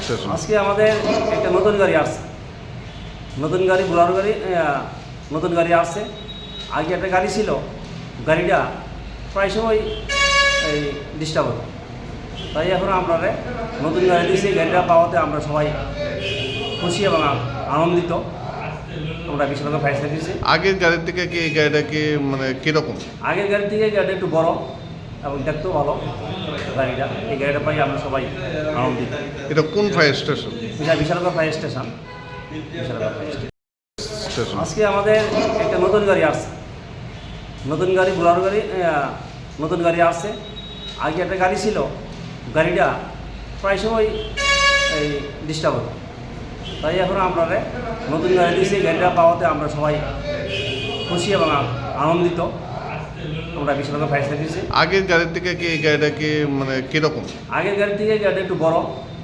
Station. আজকে আমাদের একটা নতুন গাড়ি আসছে, নতুন গাড়ি বোলারো গাড়ি, নতুন গাড়ি আসছে। আগে একটা গাড়ি ছিল, গাড়িটা প্রায় সময় এই ডিস্টার্ব হতো, তাই এখন আমরা নতুন গাড়ি দিয়েছি। গাড়িটা পাওয়াতে আমরা সবাই খুশি এবং আনন্দিত। আমরা বিশাল ফায়ার সার্ভিসে আগের গাড়ির থেকে কি এই গাড়িটা কি মানে কিরকম? আগের গাড়ি থেকে গাড়িটা একটু বড় এবং দেখতেও ভালো গাড়িটা। এই গাড়িটা পাই আমরা সবাই আনন্দিত। এটা কোন fire station? Bishalgarh fire station. Bishalgarh fire station. Station. আজকে আমাদের একটা নতুন গাড়ি আসছে, নতুন গাড়ি বোলারো গাড়ি, নতুন গাড়ি আসছে। আগে একটা গাড়ি ছিল, গাড়িটা প্রায় সময় এই ডিস্টার্ব হতো, তাই এখন আমরা নতুন গাড়ি দিয়েছি। গাড়িটা পাওয়াতে আমরা সবাই খুশি এবং আনন্দিত। আমরা বিশালগড় ফায়ার সার্ভিসে আগের গাড়ির থেকে কি এই গাড়িটা কি মানে কিরকম? আগের গাড়ি থেকে গাড়িটা একটু বড়